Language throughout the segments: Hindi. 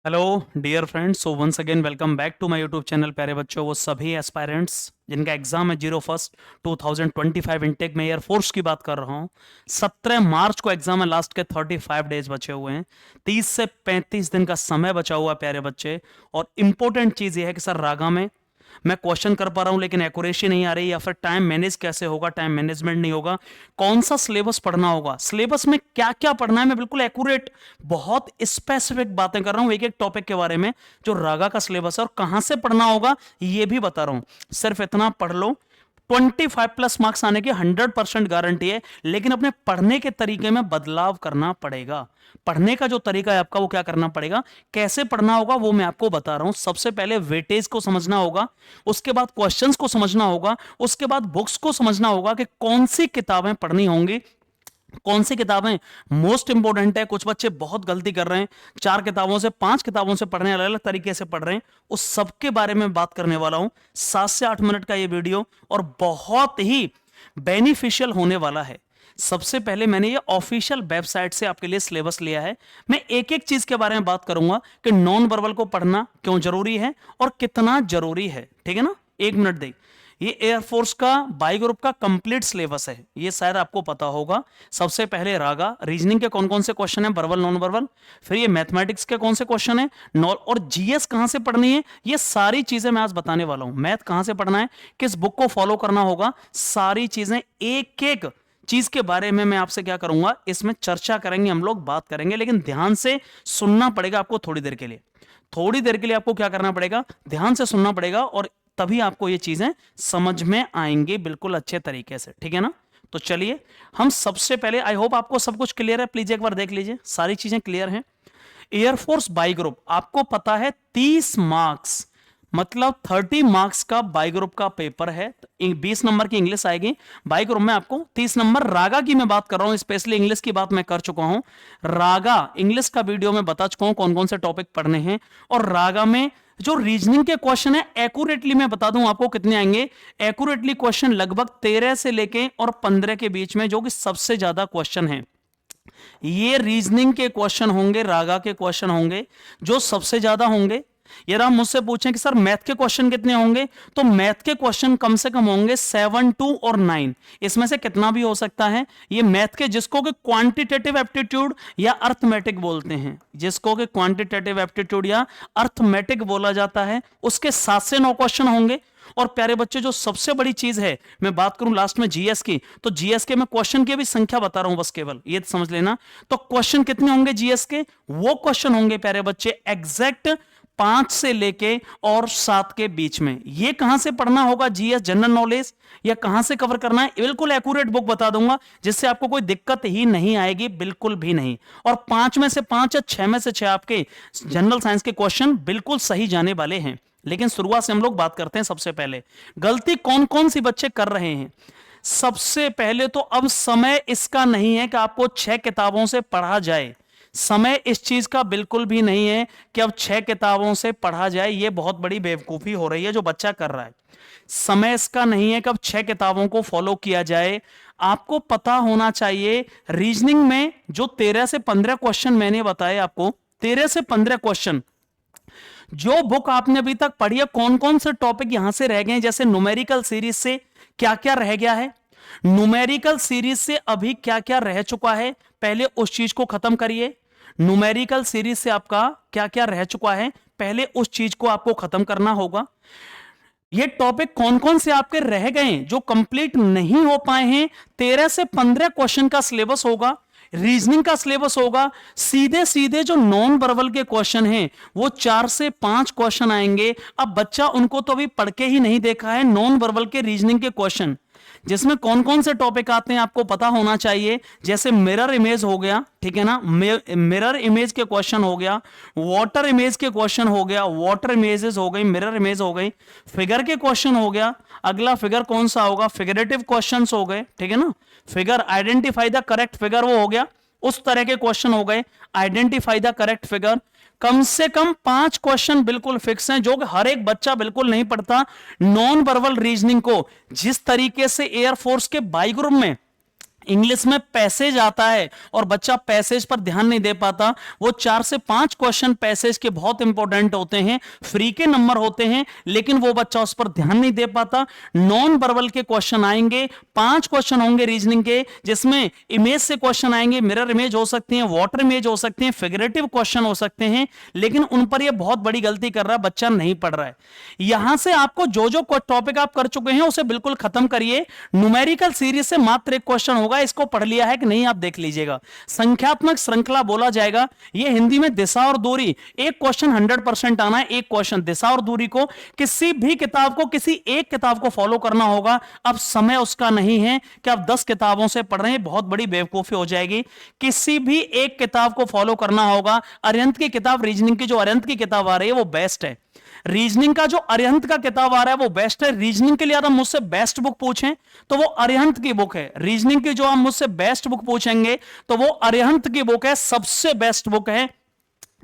Hello dear friends, so once again welcome back to my YouTube channel. प्यारे बच्चों, वो सभी एस्पायरेंट्स जिनका एग्जाम है 01 2025 इनटेक में एयरफोर्स की बात कर रहा हूँ। 17 मार्च को एग्जाम है, लास्ट के 35 डेज बचे हुए हैं, 30 से 35 दिन का समय बचा हुआ है प्यारे बच्चे। और इंपॉर्टेंट चीज ये है कि सर रागा में मैं क्वेश्चन कर पा रहा हूं लेकिन एक्यूरेसी नहीं आ रही, या फिर टाइम मैनेज कैसे होगा, टाइम मैनेजमेंट नहीं होगा, कौन सा सिलेबस पढ़ना होगा, सिलेबस में क्या क्या पढ़ना है, मैं बिल्कुल एक्यूरेट बहुत स्पेसिफिक बातें कर रहा हूं एक एक टॉपिक के बारे में जो रागा का सिलेबस है, और कहां से पढ़ना होगा ये भी बता रहा हूं। सिर्फ इतना पढ़ लो, 25+ मार्क्स आने की 100% गारंटी है। लेकिन अपने पढ़ने के तरीके में बदलाव करना पड़ेगा। पढ़ने का जो तरीका है आपका, वो क्या करना पड़ेगा, कैसे पढ़ना होगा, वो मैं आपको बता रहा हूं। सबसे पहले वेटेज को समझना होगा, उसके बाद क्वेश्चंस को समझना होगा, उसके बाद बुक्स को समझना होगा कि कौन सी किताबें पढ़नी होंगी, कौन सी किताबें मोस्ट इंपोर्टेंट है। कुछ बच्चे बहुत गलती कर रहे हैं, 4 किताबों से 5 किताबों से पढ़ रहे हैं, अलग अलग तरीके से पढ़ रहे हैं। उस सब के बारे में बात करने वाला हूं। 7 से 8 मिनट का ये वीडियो और बहुत ही बेनिफिशियल होने वाला है। सबसे पहले मैंने ये ऑफिशियल वेबसाइट से आपके लिए सिलेबस लिया है। मैं एक एक चीज के बारे में बात करूंगा कि नॉन वर्बल को पढ़ना क्यों जरूरी है और कितना जरूरी है, ठीक है ना। 1 मिनट दे। ये एयरफोर्स का बाई ग्रुप का कंप्लीट सिलेबस है, ये शायद आपको पता होगा। सबसे पहले रागा रीजनिंग के कौन कौन से क्वेश्चन है, वर्बल नॉन वर्बल, फिर ये मैथमेटिक्स के कौन से क्वेश्चन है, नॉल और जीएस कहां से पढ़नी है, ये सारी चीजें मैं आज बताने वाला हूं। मैथ कहां से पढ़ना है, किस बुक को फॉलो करना होगा, सारी चीजें एक एक चीज के बारे में मैं आपसे क्या करूंगा, इसमें चर्चा करेंगे, हम लोग बात करेंगे। लेकिन ध्यान से सुनना पड़ेगा आपको थोड़ी देर के लिए। थोड़ी देर के लिए आपको क्या करना पड़ेगा, ध्यान से सुनना पड़ेगा, और तभी आपको ये चीजें समझ में आएंगी बिल्कुल अच्छे तरीके से, ठीक है ना। तो चलिए, हम सबसे पहले, आई होप आपको सब कुछ क्लियर है, प्लीज एक बार देख लीजिए, सारी चीजें क्लियर हैं। एयरफोर्स बाई ग्रुप आपको पता है 30 मार्क्स, मतलब 30 मार्क्स का बाई ग्रुप का पेपर है। 20 नंबर की इंग्लिश आएगी, बाई ग्रुप में आपको 30 नंबर। रागा की मैं बात कर रहा हूं, स्पेशली इंग्लिश की बात मैं कर चुका हूं। रागा इंग्लिश का वीडियो में बता चुका हूं कौन कौन से टॉपिक पढ़ने हैं। और रागा में जो रीजनिंग के क्वेश्चन है, एक्यूरेटली मैं बता दूं आपको कितने आएंगे। एक्यूरेटली क्वेश्चन लगभग 13 से लेके और 15 के बीच में, जो कि सबसे ज्यादा क्वेश्चन है। ये रीजनिंग के क्वेश्चन होंगे, रागा के क्वेश्चन होंगे जो सबसे ज्यादा होंगे। यदि आप मुझसे पूछें कि सर मैथ के क्वेश्चन कितने होंगे, तो मैथ के क्वेश्चन कम से कम होंगे 7, 2 और 9, इसमें से कितना भी हो सकता है। ये मैथ के, जिसको कि क्वांटिटेटिव एप्टीट्यूड या अर्थमेटिक बोलते हैं, जिसको कि क्वांटिटेटिव एप्टीट्यूड या अर्थमेटिक बोला जाता है, उसके 7 से 9 क्वेश्चन होंगे। और प्यारे बच्चे, जो सबसे बड़ी चीज है, मैं बात करूं लास्ट में जीएस की, तो जीएस के मैं क्वेश्चन की भी संख्या बता रहा हूं, बस केवल ये समझ लेना। तो क्वेश्चन कितने होंगे जीएस के, वो क्वेश्चन होंगे प्यारे बच्चे एग्जैक्ट 5 से लेके और 7 के बीच में। ये कहां से पढ़ना होगा, जीएस जनरल नॉलेज, या कहां से कवर करना है, बिल्कुल एक्यूरेट बुक बता दूंगा, जिससे आपको कोई दिक्कत ही नहीं आएगी, बिल्कुल भी नहीं। और 5 में से 5 या 6 में से 6 आपके जनरल साइंस के क्वेश्चन बिल्कुल सही जाने वाले हैं। लेकिन शुरुआत से हम लोग बात करते हैं। सबसे पहले गलती कौन कौन सी बच्चे कर रहे हैं। सबसे पहले तो अब समय इसका नहीं है कि आपको 6 किताबों से पढ़ा जाए। समय इस चीज का बिल्कुल भी नहीं है कि अब 6 किताबों से पढ़ा जाए, यह बहुत बड़ी बेवकूफी हो रही है जो बच्चा कर रहा है। समय इसका नहीं है कि अब 6 किताबों को फॉलो किया जाए। आपको पता होना चाहिए, रीजनिंग में जो 13 से 15 क्वेश्चन मैंने बताए आपको, 13 से 15 क्वेश्चन जो बुक आपने अभी तक पढ़ी है, कौन कौन से टॉपिक यहां से रह गए। जैसे न्यूमेरिकल सीरीज से क्या क्या रह गया है, न्यूमेरिकल सीरीज से अभी क्या क्या रह चुका है, पहले उस चीज को खत्म करिए। न्यूमेरिकल सीरीज से आपका क्या क्या रह चुका है, पहले उस चीज को आपको खत्म करना होगा। ये टॉपिक कौन कौन से आपके रह गए जो कंप्लीट नहीं हो पाए हैं। 13 से 15 क्वेश्चन का सिलेबस होगा, रीजनिंग का सिलेबस होगा। सीधे सीधे जो नॉन वर्बल के क्वेश्चन हैं, वो 4 से 5 क्वेश्चन आएंगे। अब बच्चा उनको तो अभी पढ़ के ही नहीं देखा है, नॉन वर्बल के रीजनिंग के क्वेश्चन, जिसमें कौन कौन से टॉपिक आते हैं आपको पता होना चाहिए। जैसे मिरर इमेज हो गया, ठीक है ना, मिरर इमेज के क्वेश्चन हो गया, वाटर इमेज के क्वेश्चन हो गया, वाटर इमेजेस हो गई, मिरर इमेज हो गई, फिगर के क्वेश्चन हो गया। अगला फिगर कौन सा होगा, फिगरेटिव क्वेश्चंस हो गए, ठीक है ना। Figure identify the correct figure, वो हो गया, उस तरह के क्वेश्चन हो गए, आइडेंटिफाई द करेक्ट फिगर। कम से कम 5 क्वेश्चन बिल्कुल फिक्स हैं जो कि हर एक बच्चा बिल्कुल नहीं पढ़ता। नॉन वर्बल रीजनिंग को जिस तरीके से एयरफोर्स के बाई ग्रुप में इंग्लिश में पैसेज आता है और बच्चा पैसेज पर ध्यान नहीं दे पाता, वो 4 से 5 क्वेश्चन पैसेज के बहुत इंपॉर्टेंट होते हैं, फ्री के नंबर होते हैं, लेकिन वो बच्चा उस पर ध्यान नहीं दे पाता। नॉन वर्बल के क्वेश्चन आएंगे, 5 क्वेश्चन होंगे रीजनिंग के, जिसमें इमेज से क्वेश्चन आएंगे, मिरर इमेज हो सकती है, वाटर इमेज हो सकती है, फिगरेटिव क्वेश्चन हो सकते हैं, लेकिन उन पर यह बहुत बड़ी गलती कर रहा है, बच्चा नहीं पढ़ रहा है। यहां से आपको जो जो टॉपिक आप कर चुके हैं उसे बिल्कुल खत्म करिए। न्यूमेरिकल सीरीज से मात्र एक क्वेश्चन होगा, इसको पढ़ लिया है कि नहीं आप देख लीजिएगा। संख्यात्मक श्रृंखला बोला जाएगा, यह हिंदी में दिशा और दूरी, एक क्वेश्चन 100% आना है, एक क्वेश्चन दिशा और दूरी को किसी भी किताब को, किसी एक किताब को फॉलो करना होगा। अब समय उसका नहीं है कि आप 10 किताबों से पढ़ रहे हैं, बहुत बड़ी बेवकूफी हो जाएगी। किसी भी एक किताब को फॉलो करना होगा। अरिहंत की किताब, रीजनिंग की जो अरिहंत की किताब आ रही है वो बेस्ट है। रीजनिंग का जो अरिहंत का किताब आ रहा है वो बेस्ट है। रीजनिंग के लिए आप मुझसे बेस्ट बुक पूछें तो वो अरिहंत की बुक है। रीजनिंग की जो आप मुझसे बेस्ट बुक पूछेंगे तो वो अरिहंत की बुक है, सबसे बेस्ट बुक है,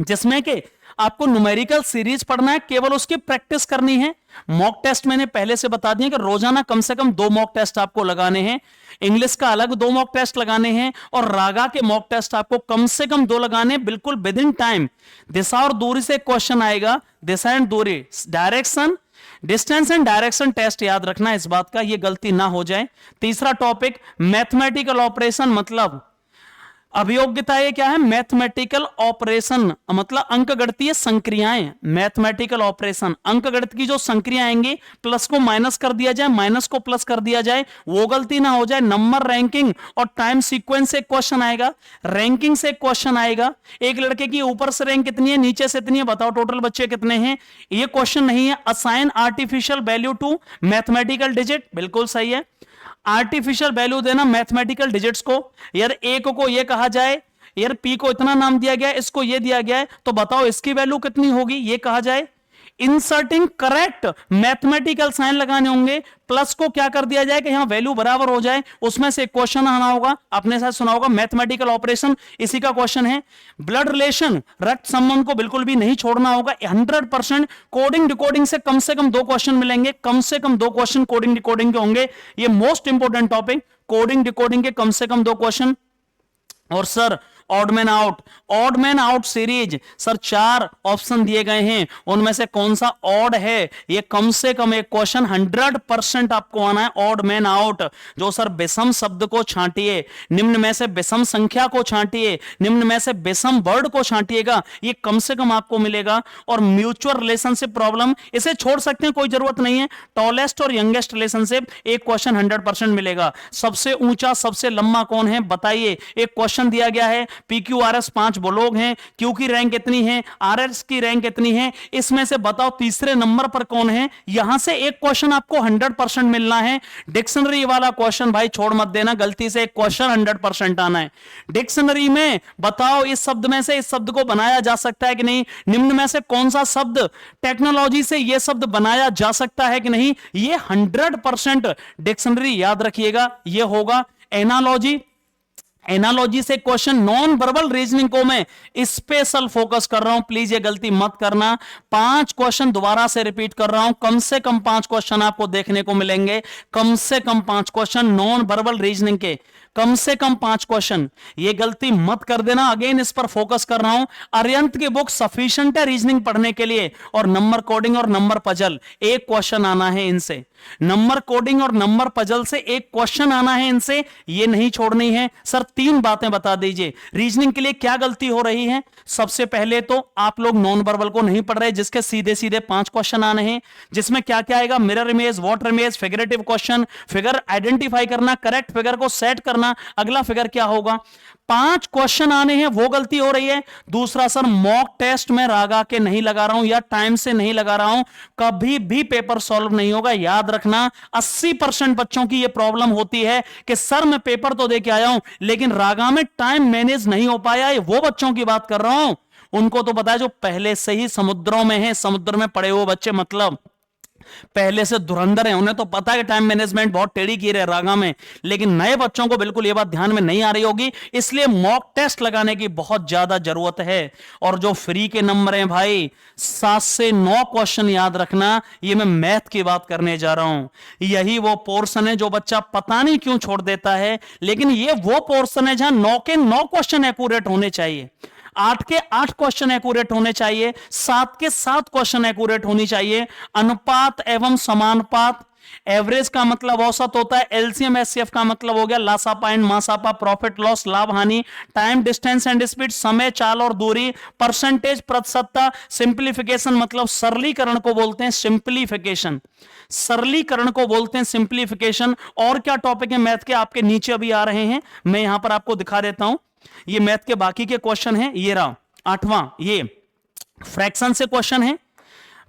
जिसमें कि आपको न्यूमेरिकल सीरीज पढ़ना है, केवल उसकी प्रैक्टिस करनी है। मॉक टेस्ट मैंने पहले से बता दिया कि रोजाना कम से कम 2 मॉक टेस्ट आपको लगाने हैं। इंग्लिश का अलग 2 मॉक टेस्ट लगाने हैं और रागा के मॉक टेस्ट आपको कम से कम 2 लगाने हैं, बिल्कुल विद इन टाइम। दिशा और दूरी से क्वेश्चन आएगा, दिशा एंड दूरी, direction, distance and direction test याद रखना, इस बात का ये गलती ना हो जाए। तीसरा टॉपिक मैथमेटिकल ऑपरेशन, मतलब अभियोग्यता ये क्या है, मैथमेटिकल ऑपरेशन मतलब अंकगणितीय संक्रियाएं। मैथमेटिकल ऑपरेशन, अंकगणित की जो संक्रिया आएंगी, प्लस को माइनस कर दिया जाए, माइनस को प्लस कर दिया जाए, वो गलती ना हो जाए। नंबर, रैंकिंग और टाइम सीक्वेंस से क्वेश्चन आएगा, रैंकिंग से क्वेश्चन आएगा। एक लड़के की ऊपर से रैंक कितनी है, नीचे से इतनी है, बताओ टोटल बच्चे कितने हैं, ये क्वेश्चन नहीं है। Assign artificial value to mathematical digit, बिल्कुल सही है। आर्टिफिशियल वैल्यू देना मैथमेटिकल डिजिट्स को, यार एक को ये कहा जाए, यार पी को इतना नाम दिया गया है, इसको ये दिया गया है, तो बताओ इसकी वैल्यू कितनी होगी, ये कहा जाए। इंसर्टिंग करेक्ट मैथमेटिकल साइन लगाने होंगे, प्लस को क्या कर दिया जाए कि यहां वैल्यू बराबर हो जाए, उसमें से क्वेश्चन आना होगा, आपने शायद सुना होगा मैथमेटिकल ऑपरेशन, इसी का क्वेश्चन है। ब्लड रिलेशन, रक्त संबंध को बिल्कुल भी नहीं छोड़ना होगा, 100%। कोडिंग डिकोडिंग से कम 2 क्वेश्चन मिलेंगे, कम से कम 2 क्वेश्चन कोडिंग डिकोडिंग के होंगे, ये most important topic, coding decoding के कम से कम 2 क्वेश्चन। और sir odd man out series, sir 4 option दिए गए हैं, उनमें से कौन सा ऑड है, ये कम से कम एक क्वेश्चन 100% आपको आना है। ऑड मैन आउट, जो सर विषम शब्द को छांटिए, निम्न में से विषम संख्या को छांटिए, निम्न में से विषम वर्ड को छांटिएगा, ये कम से कम आपको मिलेगा। और म्यूचुअल रिलेशनशिप प्रॉब्लम, इसे छोड़ सकते हैं, कोई जरूरत नहीं है। टॉलेस्ट और यंगेस्ट रिलेशनशिप, एक क्वेश्चन 100% मिलेगा। सबसे ऊंचा सबसे लंबा कौन है बताइए, एक क्वेश्चन दिया गया है। PQRS 5 लोग हैं, क्यू की रैंक कितनी है, RS की रैंक कितनी है, इसमें से बताओ तीसरे नंबर पर कौन है। यहां से एक क्वेश्चन आपको 100% मिलना है। डिक्शनरी वाला क्वेश्चन भाई छोड़ मत देना, गलती से एक क्वेश्चन 100% आना है। डिक्शनरी में बताओ इस शब्द में से इस शब्द को बनाया जा सकता है कि नहीं, निम्न में से कौन सा शब्द टेक्नोलॉजी से यह शब्द बनाया जा सकता है कि नहीं, ये 100% डिक्शनरी याद रखिएगा, यह होगा। एनालॉजी से क्वेश्चन, नॉन वर्बल रीजनिंग को मैं स्पेशल फोकस कर रहा हूं, प्लीज ये गलती मत करना। 5 क्वेश्चन दोबारा से रिपीट कर रहा हूं, कम से कम 5 क्वेश्चन आपको देखने को मिलेंगे, कम से कम 5 क्वेश्चन नॉन वर्बल रीजनिंग के, कम से कम 5 क्वेश्चन, ये गलती मत कर देना। अगेन इस पर फोकस कर रहा हूं। अरिहंत की बुक सफिशिएंट है रीजनिंग पढ़ने के लिए। और नंबर कोडिंग और नंबर पजल, एक क्वेश्चन आना है इनसे। नंबर कोडिंग और नंबर पजल से एक क्वेश्चन आना है इनसे, ये नहीं छोड़नी है। सर 3 बातें बता दीजिए रीजनिंग के लिए क्या गलती हो रही है। सबसे पहले तो आप लोग नॉन वर्बल को नहीं पढ़ रहे, जिसके सीधे सीधे 5 क्वेश्चन आने हैं, जिसमें क्या क्या आएगा, mirror image, water image, figurative question, figure identify करना, करेक्ट फिगर को सेट करना, अगला फिगर क्या होगा, 5 क्वेश्चन आने हैं, वो गलती हो रही है। दूसरा सर मॉक टेस्ट में रागा के नहीं लगा रहा हूं या टाइम से नहीं लगा रहा हूं, कभी भी पेपर सॉल्व नहीं होगा, याद रखना। 80% बच्चों की यह प्रॉब्लम होती है कि सर मैं पेपर तो दे के आया हूं लेकिन रागा में टाइम मैनेज नहीं हो पाया। वो बच्चों की बात कर रहा हूं, उनको तो पता है जो पहले से ही समुद्रों में है, समुद्र में पड़े हुए बच्चे, मतलब पहले से धुरंधर है, उन्हें तो पता है टाइम मैनेजमेंट बहुत टेढ़ी की रहे रागा में, लेकिन नए बच्चों को बिल्कुल ये बात ध्यान में नहीं आ रही होगी, इसलिए मॉक टेस्ट लगाने की बहुत ज्यादा जरूरत है। और जो फ्री के नंबर हैं भाई, 7 से 9 क्वेश्चन याद रखना, ये मैं मैथ की बात करने जा रहा हूं। यही वो पोर्शन है जो बच्चा पता नहीं क्यों छोड़ देता है, लेकिन ये वो पोर्शन है जहां 9 के 9 क्वेश्चन एक्यूरेट होने चाहिए, 8 के 8 क्वेश्चन एक्यूरेट होने चाहिए, 7 के 7 क्वेश्चन एक्यूरेट होनी चाहिए। अनुपात एवं समानुपात, एवरेज का मतलब औसत होता है, एलसीएम एचसीएफ का मतलब हो गया लासापा एंड मासापा, प्रॉफिट लॉस लाभ हानि, टाइम डिस्टेंस एंड स्पीड समय चाल और दूरी, परसेंटेज प्रतिशतता, सिंप्लीफिकेशन मतलब सरलीकरण को बोलते हैं सिंप्लीफिकेशन, सरलीकरण को बोलते हैं सिंप्लीफिकेशन। और क्या टॉपिक है मैथ के आपके नीचे अभी आ रहे हैं, मैं यहां पर आपको दिखा देता हूं। ये मैथ के बाकी के क्वेश्चन हैं, ये रहा 8वां, ये फ्रैक्शन से क्वेश्चन है,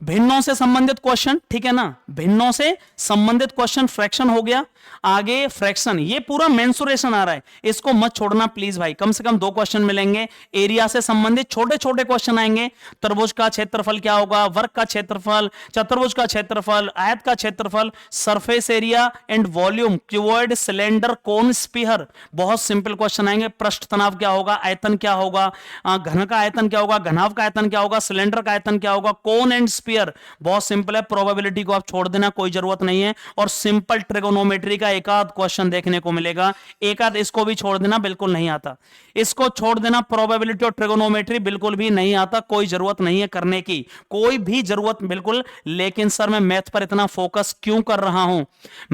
भिन्नों से संबंधित क्वेश्चन, ठीक है ना, भिन्नों से संबंधित क्वेश्चन फ्रैक्शन हो गया। आगे फ्रैक्शन, ये पूरा मेंसुरेशन आ रहा है, इसको मत छोड़ना प्लीज भाई, कम से कम 2 क्वेश्चन मिलेंगे। एरिया से संबंधित छोटे छोटे क्वेश्चन आएंगे, त्रिभुज का क्षेत्रफल क्या होगा, वर्ग का क्षेत्रफल, चतुर्भुज का क्षेत्रफल, आयत का क्षेत्रफल, surface area and volume, cuboid, cylinder, cone, sphere, बहुत सिंपल क्वेश्चन आएंगे। पृष्ठ तनाव क्या होगा, आयतन क्या होगा, घन का आयतन क्या होगा, घनाभ का आयतन क्या होगा, सिलेंडर का आयतन क्या होगा, कोन एंड स्फीयर, बहुत सिंपल है, प्रोबेबिलिटी को आप छोड़ देना, कोई जरूरत नहीं है। और सिंपल ट्रिगोनोमेट्री का एक आध क्वेश्चन देखने को मिलेगा, एक आध, इसको भी छोड़ देना, बिल्कुल नहीं आता, इसको छोड़ देना, प्रोबेबिलिटी और ट्रिगोनोमेट्री बिल्कुल भी नहीं आता, कोई जरूरत नहीं है करने की, कोई भी जरूरत बिल्कुल। लेकिन सर मैं मैथ पर इतना फोकस क्यों कर रहा हूं,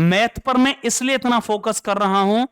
मैथ पर मैं इसलिए इतना फोकस कर रहा हूं,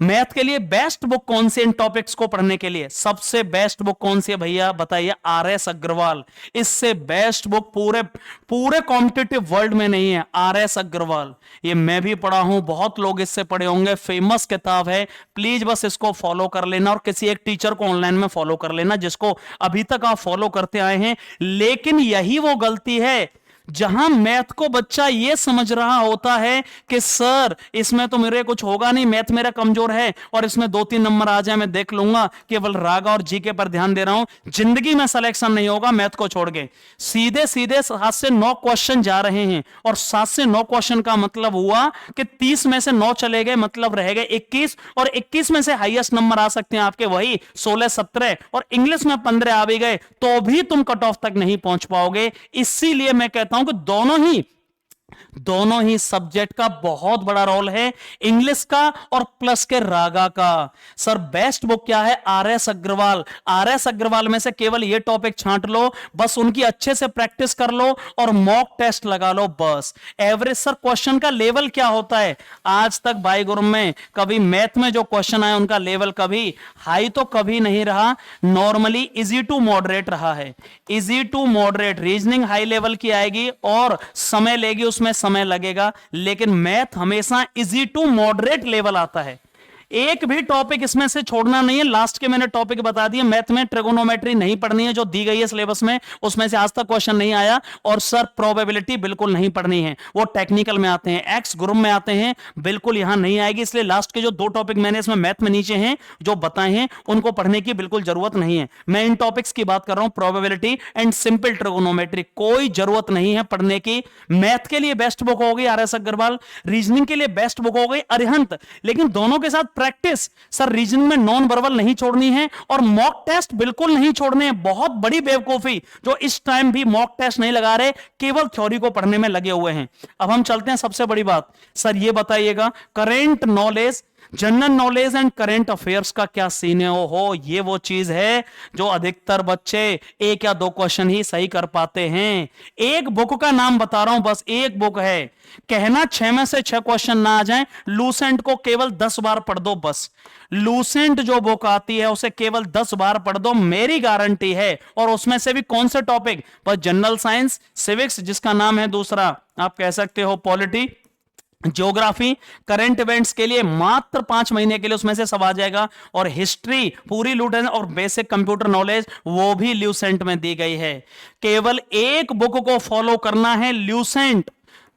मैथ के लिए बेस्ट बुक कौन सी इन टॉपिक्स को पढ़ने के लिए, सबसे बेस्ट बुक कौन सी है भैया बताइए, आरएस अग्रवाल। इससे बेस्ट बुक पूरे पूरे कॉम्पिटिटिव वर्ल्ड में नहीं है, आरएस अग्रवाल। ये मैं भी पढ़ा हूं, बहुत लोग इससे पढ़े होंगे, फेमस किताब है, प्लीज बस इसको फॉलो कर लेना और किसी एक टीचर को ऑनलाइन में फॉलो कर लेना जिसको अभी तक आप फॉलो करते आए हैं। लेकिन यही वो गलती है जहां मैथ को बच्चा यह समझ रहा होता है कि सर इसमें तो मेरे कुछ होगा नहीं, मैथ मेरा कमजोर है और इसमें 2-3 नंबर आ जाए मैं देख लूंगा, केवल रागा और जीके पर ध्यान दे रहा हूं, जिंदगी में सिलेक्शन नहीं होगा मैथ को छोड़ के। सीधे सीधे 7 से 9 क्वेश्चन जा रहे हैं, और 7 से 9 क्वेश्चन का मतलब हुआ कि 30 में से 9 चले गए, मतलब रह गए 21, और 21 में से हाईएस्ट नंबर आ सकते हैं आपके वही 16-17, और इंग्लिश में 15 आ भी गए तो भी तुम कट ऑफ तक नहीं पहुंच पाओगे। इसीलिए मैं कहता हूं कि दोनों ही सब्जेक्ट का बहुत बड़ा रोल है, इंग्लिश का और प्लस के रागा का। सर बेस्ट बुक क्या है, आरएस अग्रवाल। आरएस अग्रवाल में से केवल ये टॉपिक छांट लो, बस उनकी अच्छे से प्रैक्टिस कर लो और मॉक टेस्ट लगा लो बस। एवरेज सर क्वेश्चन का लेवल क्या होता है, आज तक भाई गुरु में कभी मैथ में जो क्वेश्चन आए उनका लेवल कभी हाई तो कभी नहीं रहा, नॉर्मली इजी टू मॉडरेट रहा है। Easy to moderate, reasoning high level की आएगी और समय लेगी, उसमें समय लगेगा, लेकिन मैथ हमेशा इजी टू मॉडरेट लेवल आता है। एक भी टॉपिक इसमें से छोड़ना नहीं है। लास्ट के मैंने टॉपिक बता दिए, मैथ में ट्रिगोनोमेट्री नहीं पढ़नी है जो दी गई है सिलेबस में, उसमें से आज तक क्वेश्चन नहीं आया। और सर प्रोबेबिलिटी बिल्कुल नहीं पढ़नी है, वो टेक्निकल में आते हैं, एक्स ग्रुप में आते हैं, बिल्कुल यहां नहीं आएगी। इसलिए लास्ट के जो 2 टॉपिक मैंने इसमें मैथ में नीचे हैं जो बताए हैं उनको पढ़ने की बिल्कुल जरूरत नहीं है। मैं इन टॉपिक्स की बात कर रहा हूं, प्रोबेबिलिटी एंड सिंपल ट्रिगोनोमेट्री, कोई जरूरत नहीं है पढ़ने की। मैथ के लिए बेस्ट बुक हो गई आरएस अग्रवाल, रीजनिंग के लिए बेस्ट बुक हो गई अरिहंत, लेकिन दोनों के साथ प्रैक्टिस। सर रीजनिंग में नॉन वर्बल नहीं छोड़नी है और मॉक टेस्ट बिल्कुल नहीं छोड़ने हैं। बहुत बड़ी बेवकूफी जो इस टाइम भी मॉक टेस्ट नहीं लगा रहे, केवल थ्योरी को पढ़ने में लगे हुए हैं। अब हम चलते हैं सबसे बड़ी बात, सर ये बताइएगा current knowledge, general knowledge and current affairs का क्या सीन है। हो ये वो चीज है जो अधिकतर बच्चे 1 या 2 क्वेश्चन ही सही कर पाते हैं। एक बुक का नाम बता रहा हूं, बस एक बुक है, कहना 6 में से 6 क्वेश्चन ना आ जाएं, लूसेंट को केवल 10 बार पढ़ दो बस। लूसेंट जो बुक आती है उसे केवल 10 बार पढ़ दो, मेरी गारंटी है। और उसमें से भी कौन से टॉपिक, बस जनरल साइंस, सिविक्स जिसका नाम है दूसरा आप कह सकते हो पॉलिटी, ज्योग्राफी, करंट इवेंट्स के लिए मात्र 5 महीने के लिए उसमें से सब आ जाएगा। और हिस्ट्री पूरी लूटेन और बेसिक कंप्यूटर नॉलेज वो भी ल्यूसेंट में दी गई है। केवल एक बुक को फॉलो करना है, ल्यूसेंट,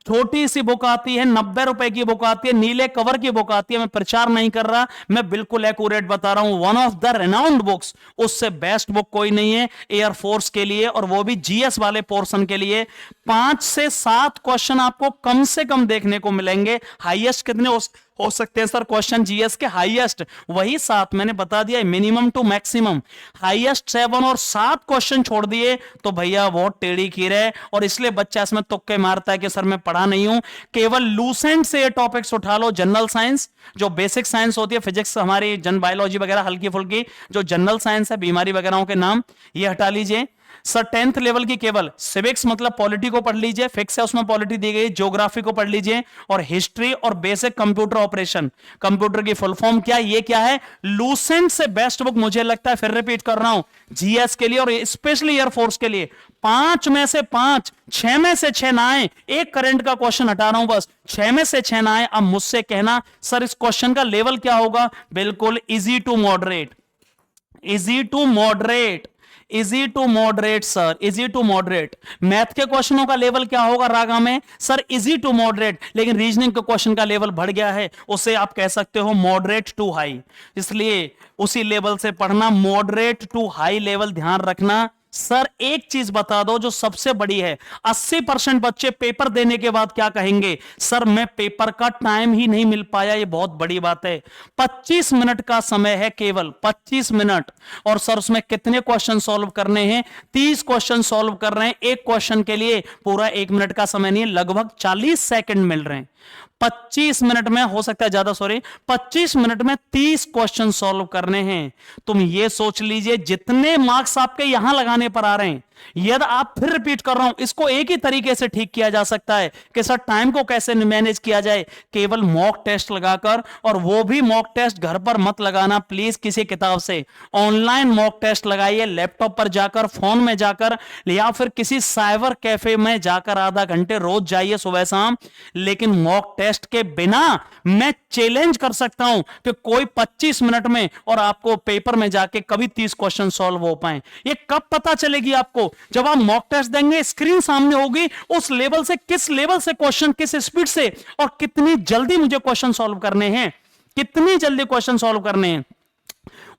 छोटी सी बुक आती है, 90 रुपए की बुक आती है, नीले कवर की बुक आती है। मैं प्रचार नहीं कर रहा, मैं बिल्कुल एक्यूरेट बता रहा हूं। One of the renowned books, उससे बेस्ट बुक कोई नहीं है एयरफोर्स के लिए, और वो भी जीएस वाले पोर्शन के लिए। 5 से 7 क्वेश्चन आपको कम से कम देखने को मिलेंगे। हाईएस्ट कितने हो सकते हैं सर क्वेश्चन जीएस के? हाईएस्ट वही 7, मैंने बता दिया, मिनिमम टू मैक्सिमम। हाईएस्ट 7 और 7 क्वेश्चन छोड़ दिए तो भैया बहुत टेढ़ी खीर है। और इसलिए बच्चा इसमें तुक्के मारता है कि सर मैं पढ़ा नहीं हूं। केवल लूसेंट से ये टॉपिक्स उठा लो, जनरल साइंस जो बेसिक साइंस होती है, फिजिक्स हमारी जन बायोलॉजी वगैरह हल्की फुल्की, जो जनरल साइंस है बीमारी वगैरह के नाम, ये हटा लीजिए सर। 10th लेवल की केवल सिविक्स मतलब पॉलिटी को पढ़ लीजिए, फिक्स है उसमें पॉलिटी दी गई, ज्योग्राफी को पढ़ लीजिए, और हिस्ट्री और बेसिक कंप्यूटर ऑपरेशन। कंप्यूटर की फुल फॉर्म क्या, ये क्या है? लूसेंट से बेस्ट बुक मुझे लगता है, फिर रिपीट कर रहा हूं, जीएस के लिए और स्पेशली एयरफोर्स के लिए। 5 में से 5, 6 में से 6 ना आए, एक करंट का क्वेश्चन हटा रहा हूं बस, 6 में से 6 ना आए। अब मुझसे कहना सर इस क्वेश्चन का लेवल क्या होगा? बिल्कुल easy to moderate, easy to moderate, easy to moderate sir, easy to moderate. Math के क्वेश्चनों का लेवल क्या होगा रागा में? Sir easy to moderate. लेकिन रीजनिंग के क्वेश्चन का लेवल बढ़ गया है, उसे आप कह सकते हो मॉडरेट टू हाई। इसलिए उसी लेवल से पढ़ना, मॉडरेट टू हाई लेवल ध्यान रखना। सर एक चीज बता दो जो सबसे बड़ी है, 80% बच्चे पेपर देने के बाद क्या कहेंगे? सर मैं पेपर का टाइम ही नहीं मिल पाया। ये बहुत बड़ी बात है। 25 मिनट का समय है, केवल 25 मिनट, और सर उसमें कितने क्वेश्चन सॉल्व करने हैं? 30 क्वेश्चन सॉल्व कर रहे हैं। एक क्वेश्चन के लिए पूरा 1 मिनट का समय नहीं है, लगभग 40 सेकंड मिल रहे हैं। 25 मिनट में, हो सकता है ज्यादा, सॉरी, 25 मिनट में 30 क्वेश्चन सॉल्व करने हैं। तुम ये सोच लीजिए जितने मार्क्स आपके यहां लगाने पर आ रहे हैं, यदि आप, फिर रिपीट कर रहा हूं, इसको एक ही तरीके से ठीक किया जा सकता है कि सर टाइम को कैसे मैनेज किया जाए, केवल मॉक टेस्ट लगाकर। और वो भी मॉक टेस्ट घर पर मत लगाना प्लीज किसी किताब से, ऑनलाइन मॉक टेस्ट लगाइए, लैपटॉप पर जाकर, फोन में जाकर, या फिर किसी साइबर कैफे में जाकर आधा घंटे रोज जाइए सुबह शाम। लेकिन मॉक टेस्ट के बिना मैं चैलेंज कर सकता हूं कि कोई 25 मिनट में और आपको पेपर में जाके कभी 30 क्वेश्चन सॉल्व हो पाए। ये कब पता चलेगी आपको? जब आप मॉक टेस्ट देंगे, स्क्रीन सामने होगी, उस लेवल से, किस लेवल से क्वेश्चन, किस स्पीड से और कितनी जल्दी मुझे क्वेश्चन सॉल्व करने हैं, कितनी जल्दी क्वेश्चन सॉल्व करने हैं,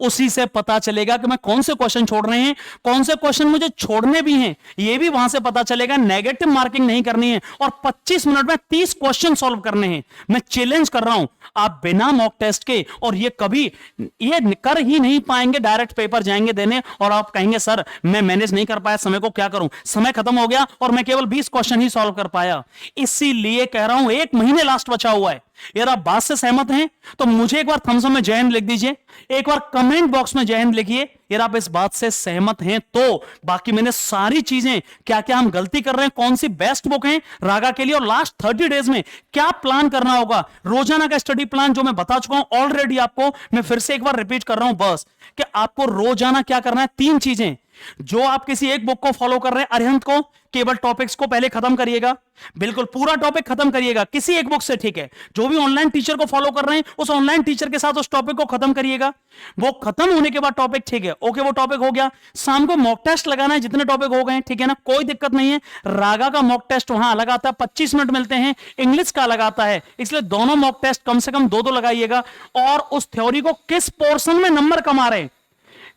उसी से पता चलेगा कि मैं कौन से क्वेश्चन छोड़ रहे हैं, कौन से क्वेश्चन मुझे छोड़ने भी हैं, ये भी वहां से पता चलेगा। नेगेटिव मार्किंग नहीं करनी है और 25 मिनट में 30 क्वेश्चन सॉल्व करने हैं। मैं चैलेंज कर रहा हूं, आप बिना मॉक टेस्ट के, और ये कभी ये कर ही नहीं पाएंगे, डायरेक्ट पेपर जाएंगे देने और आप कहेंगे सर मैं मैनेज नहीं कर पाया, समय को क्या करूं, समय खत्म हो गया और मैं केवल 20 क्वेश्चन ही सॉल्व कर पाया। इसीलिए कह रहा हूं 1 महीने लास्ट बचा हुआ है। यार आप बात से सहमत हैं तो मुझे एक बार थम्स अप में जय हिंद लिख दीजिए, एक बार कमेंट बॉक्स में जय हिंद लिखिए। यार आप इस बात से सहमत हैं तो बाकी मैंने सारी चीजें, क्या क्या हम गलती कर रहे हैं, कौन सी बेस्ट बुक है रागा के लिए, और लास्ट 30 डेज में क्या प्लान करना होगा, रोजाना का स्टडी प्लान जो मैं बता चुका हूं ऑलरेडी आपको, मैं फिर से एक बार रिपीट कर रहा हूं बस, कि आपको रोजाना क्या करना है। 3 चीजें, जो आप किसी एक बुक को फॉलो कर रहे हैं, अरिहंत को, केवल टॉपिक्स को पहले खत्म करिएगा, बिल्कुल पूरा टॉपिक खत्म करिएगा किसी एक बुक से, ठीक है। जो भी ऑनलाइन टीचर को फॉलो कर रहे हैं, उस ऑनलाइन टीचर के साथ उस टॉपिक को खत्म करिएगा। वो खत्म होने के बाद टॉपिक, ठीक है, ओके, वो टॉपिक हो गया। शाम को मॉक टेस्ट लगाना है, जितने टॉपिक हो गए, ठीक है ना, कोई दिक्कत नहीं है। रागा का मॉक टेस्ट वहां अलग आता है, 25 मिनट मिलते हैं, इंग्लिश का अलग आता है, इसलिए दोनों मॉक टेस्ट कम से कम 2-2 लगाइएगा। और उस थ्योरी को किस पोर्शन में नंबर कमा रहे हैं,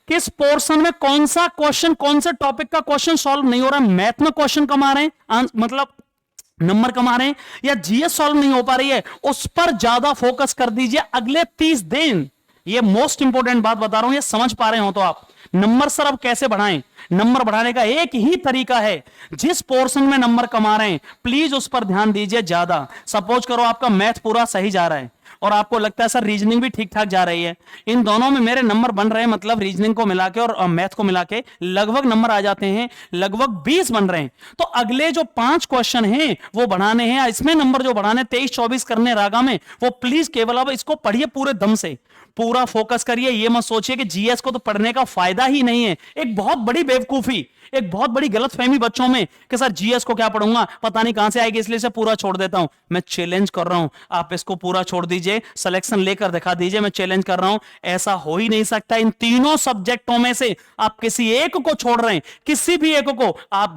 किस पोर्शन में कौन सा क्वेश्चन, कौन से टॉपिक का क्वेश्चन सॉल्व नहीं हो रहा है, मैथ में क्वेश्चन कमा रहे हैं, मतलब नंबर कमा रहे हैं, या जीएस सॉल्व नहीं हो पा रही है, उस पर ज्यादा फोकस कर दीजिए अगले 30 दिन। ये मोस्ट इंपॉर्टेंट बात बता रहा हूं, ये समझ पा रहे हो तो आप। नंबर सर अब कैसे बढ़ाएं? नंबर बढ़ाने का एक ही तरीका है, जिस पोर्शन में नंबर कमा रहे हैं प्लीज उस पर ध्यान दीजिए ज्यादा। सपोज करो आपका मैथ पूरा सही जा रहा है और आपको लगता है सर रीजनिंग भी ठीक ठाक जा रही है, इन दोनों में मेरे नंबर बन रहे हैं, मतलब रीजनिंग को मिला के और मैथ को मिला के लगभग नंबर आ जाते हैं, लगभग 20 बन रहे हैं। तो अगले जो 5 क्वेश्चन हैं वो बढ़ाने हैं, इसमें नंबर जो बढ़ाने 23-24 करने रागा में, वो प्लीज केवल अब इसको पढ़िए पूरे दम से, पूरा फोकस करिए। ये मत सोचिए कि जीएस को तो पढ़ने का फायदा ही नहीं है। एक बहुत बड़ी बेवकूफी, एक बहुत बड़ी गलतफहमी बच्चों में कि सर जीएस को क्या पढ़ूंगा, पता नहीं कहां से आएगी, इसलिए से पूरा छोड़ देता हूं। मैं चैलेंज कर रहा हूं, आप इसको पूरा छोड़ दीजिए, सिलेक्शन लेकर दिखा दीजिए। मैं चैलेंज कर रहा हूं, ऐसा हो ही नहीं सकता। इन तीनों सब्जेक्टों में से आप किसी एक को छोड़ रहे हैं, किसी भी एक को, आप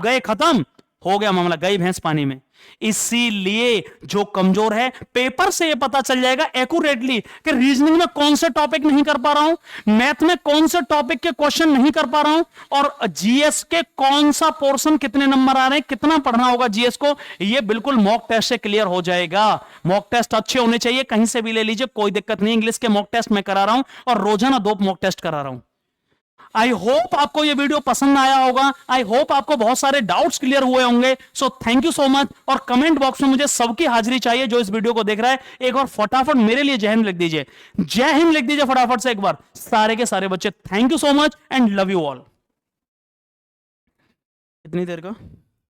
गए खत्म हो गया मामला, गई भैंस पानी में। इसीलिए जो कमजोर है, पेपर से ये पता चल जाएगा एक्यूरेटली कि रीजनिंग में कौन से टॉपिक नहीं कर पा रहा हूं, मैथ में कौन से टॉपिक के क्वेश्चन नहीं कर पा रहा हूं, और जीएस के कौन सा पोर्शन कितने नंबर आ रहे हैं, कितना पढ़ना होगा जीएस को, ये बिल्कुल मॉक टेस्ट से क्लियर हो जाएगा। मॉक टेस्ट अच्छे होने चाहिए, कहीं से भी ले लीजिए, कोई दिक्कत नहीं। इंग्लिश के मॉक टेस्ट मैं करा रहा हूं और रोजाना 2 मॉक टेस्ट करा रहा हूं। आई होप आपको ये वीडियो पसंद आया होगा। आई होप आपको बहुत सारे डाउट्स क्लियर हुए होंगे। So thank you so much. और कमेंट बॉक्स में मुझे सबकी हाजिरी चाहिए जो इस वीडियो को देख रहा है। एक बार फटाफट मेरे लिए जय हिंद लिख दीजिए, जय हिंद लिख दीजिए फटाफट से एक बार, सारे के सारे बच्चे। Thank you so much and love you all. कितनी देर का